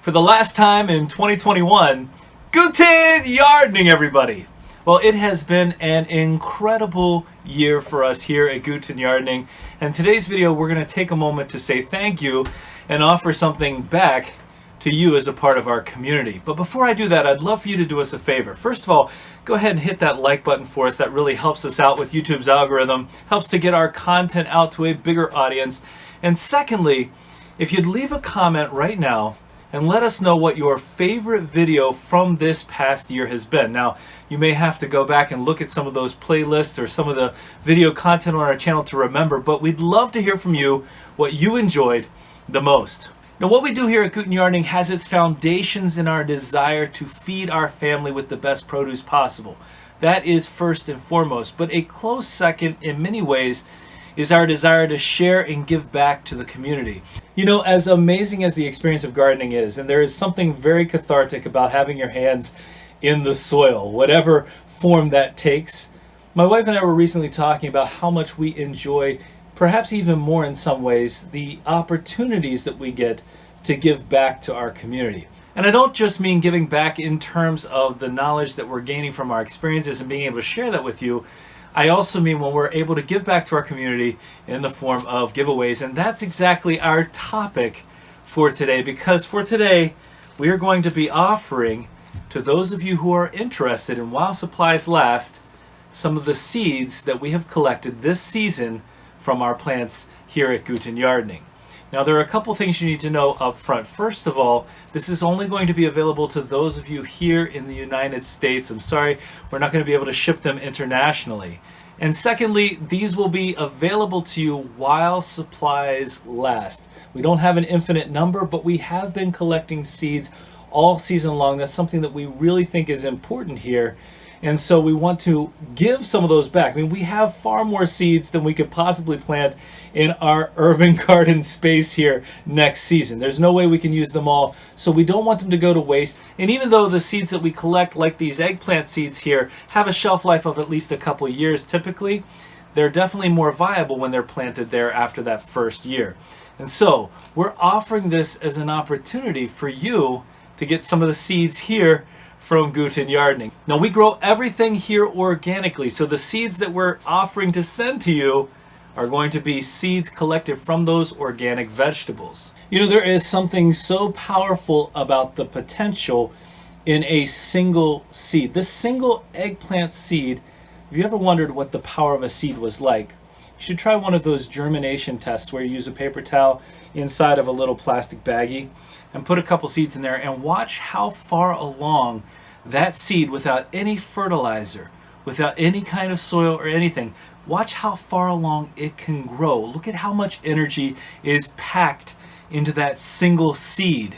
For the last time in 2021, Guten Yardening, everybody! Well, it has been an incredible year for us here at Guten Yardening, and today's video we're going to take a moment to say thank you and offer something back to you as a part of our community. But before I do that, I'd love for you to do us a favor. First of all, go ahead and hit that like button for us. That really helps us out with YouTube's algorithm, helps to get our content out to a bigger audience. And secondly, if you'd leave a comment right now and let us know what your favorite video from this past year has been. Now, you may have to go back and look at some of those playlists or some of the video content on our channel to remember, but we'd love to hear from you what you enjoyed the most. Now, what we do here at Guten Yardening has its foundations in our desire to feed our family with the best produce possible. That is first and foremost, but a close second in many ways is our desire to share and give back to the community. You know, as amazing as the experience of gardening is, and there is something very cathartic about having your hands in the soil, whatever form that takes. My wife and I were recently talking about how much we enjoy, perhaps even more in some ways, the opportunities that we get to give back to our community. And I don't just mean giving back in terms of the knowledge that we're gaining from our experiences and being able to share that with you. I also mean when we're able to give back to our community in the form of giveaways. And that's exactly our topic for today, because for today we are going to be offering to those of you who are interested in, while supplies last, some of the seeds that we have collected this season from our plants here at Guten Yardening. Now, there are a couple things you need to know up front. First of all, this is only going to be available to those of you here in the United States. I'm sorry, we're not going to be able to ship them internationally. And secondly, these will be available to you while supplies last. We don't have an infinite number, but we have been collecting seeds all season long. That's something that we really think is important here. And so we want to give some of those back. I mean, we have far more seeds than we could possibly plant in our urban garden space here next season. There's no way we can use them all, so we don't want them to go to waste. And even though the seeds that we collect, like these eggplant seeds here, have a shelf life of at least a couple of years typically, they're definitely more viable when they're planted there after that first year. And so we're offering this as an opportunity for you to get some of the seeds here from Guten Yardening. Now, we grow everything here organically, so the seeds that we're offering to send to you are going to be seeds collected from those organic vegetables. You know, there is something so powerful about the potential in a single seed. This single eggplant seed, have you ever wondered what the power of a seed was like? You should try one of those germination tests where you use a paper towel inside of a little plastic baggie and put a couple seeds in there and watch how far along that seed, without any fertilizer, without any kind of soil or anything, watch how far along it can grow. Look at how much energy is packed into that single seed.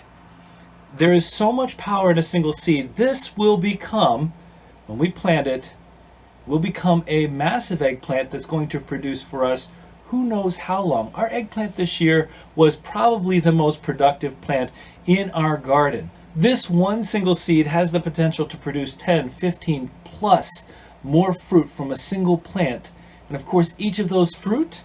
There is so much power in a single seed. This will become, when we plant it, will become a massive eggplant that's going to produce for us who knows how long. Our eggplant this year was probably the most productive plant in our garden. This one single seed has the potential to produce 10, 15 plus more fruit from a single plant. And of course, each of those fruit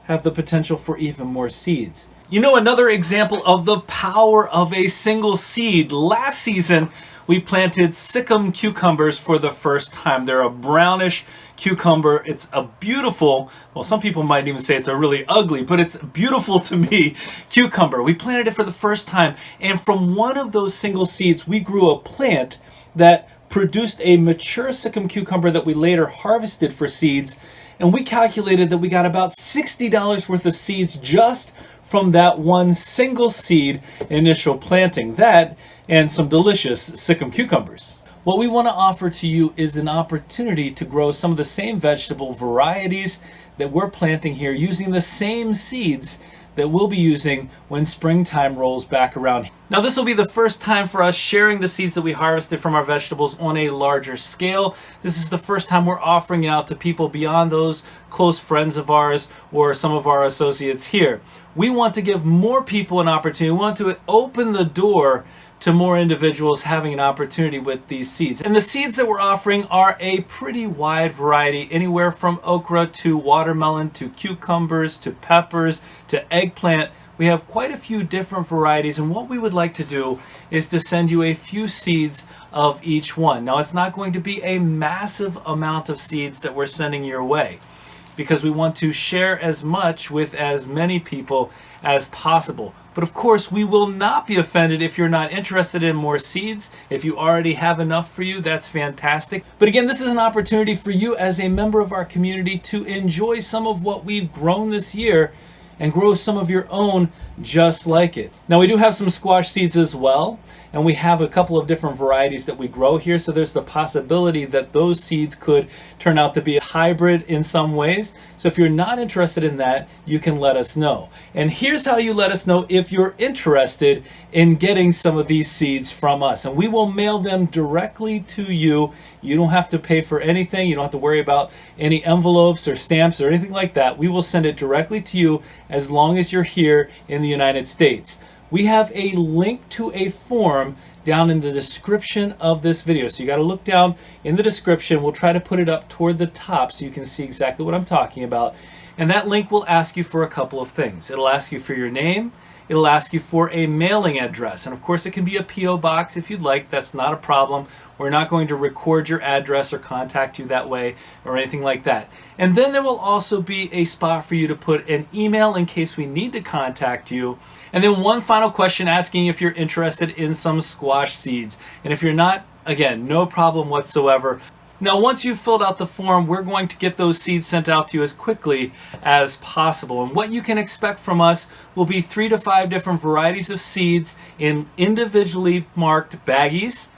have the potential for even more seeds. You know, another example of the power of a single seed. Last season, we planted Sikkim cucumbers for the first time. They're a brownish cucumber. It's a beautiful, well, some people might even say it's a really ugly, but it's beautiful to me, cucumber. We planted it for the first time, and from one of those single seeds, we grew a plant that produced a mature Sikkim cucumber that we later harvested for seeds, and we calculated that we got about $60 worth of seeds just from that one single seed initial planting. That and some delicious Sikkim cucumbers. What we want to offer to you is an opportunity to grow some of the same vegetable varieties that we're planting here using the same seeds that we'll be using when springtime rolls back around. Now, this will be the first time for us sharing the seeds that we harvested from our vegetables on a larger scale. This is the first time we're offering it out to people beyond those close friends of ours or some of our associates here. We want to give more people an opportunity. We want to open the door to more individuals having an opportunity with these seeds. And the seeds that we're offering are a pretty wide variety, anywhere from okra to watermelon to cucumbers to peppers to eggplant. we have quite a few different varieties, and what we would like to do is to send you a few seeds of each one. Now, it's not going to be a massive amount of seeds that we're sending your way, because we want to share as much with as many people as possible. But of course, we will not be offended if you're not interested in more seeds. If you already have enough for you, that's fantastic. But again, this is an opportunity for you as a member of our community to enjoy some of what we've grown this year and grow some of your own just like it. Now, we do have some squash seeds as well, and we have a couple of different varieties that we grow here, so there's the possibility that those seeds could turn out to be a hybrid in some ways. So if you're not interested in that, you can let us know. And here's how you let us know if you're interested in getting some of these seeds from us, and we will mail them directly to you. You don't have to pay for anything. You don't have to worry about any envelopes or stamps or anything like that. We will send it directly to you as long as you're here in the United States. We have a link to a form down in the description of this video. So you got to look down in the description. We'll try to put it up toward the top so you can see exactly what I'm talking about. And that link will ask you for a couple of things. It'll ask you for your name. It'll ask you for a mailing address. And of course, it can be a P.O. box if you'd like. That's not a problem. We're not going to record your address or contact you that way or anything like that. And then there will also be a spot for you to put an email in case we need to contact you. And then one final question asking if you're interested in some squash seeds. And if you're not, again, no problem whatsoever. Now, once you've filled out the form, we're going to get those seeds sent out to you as quickly as possible. And what you can expect from us will be 3 to 5 different varieties of seeds in individually marked baggies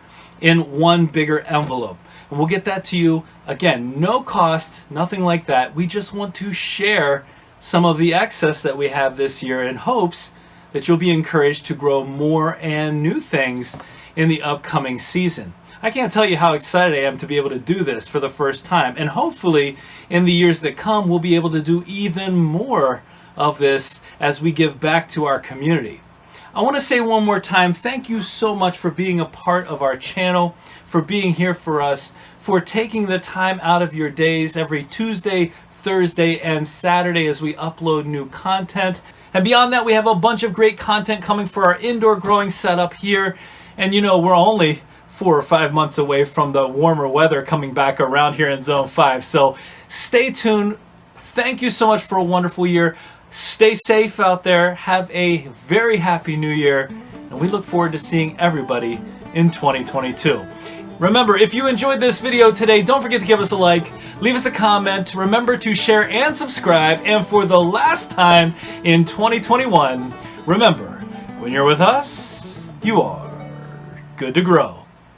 in one bigger envelope. And we'll get that to you, again, no cost, nothing like that. We just want to share some of the excess that we have this year in hopes that you'll be encouraged to grow more and new things in the upcoming season. I can't tell you how excited I am to be able to do this for the first time. And hopefully, in the years that come, we'll be able to do even more of this as we give back to our community. I want to say one more time, thank you so much for being a part of our channel, for being here for us, for taking the time out of your days every Tuesday, Thursday, and Saturday as we upload new content. And beyond that, we have a bunch of great content coming for our indoor growing setup here. And you know, we're only 4 or 5 months away from the warmer weather coming back around here in Zone 5. So stay tuned. Thank you so much for a wonderful year. Stay safe out there. Have a very happy new year. And we look forward to seeing everybody in 2022. Remember, if you enjoyed this video today, don't forget to give us a like, leave us a comment, remember to share and subscribe, and for the last time in 2021, remember, when you're with us, you are good to grow.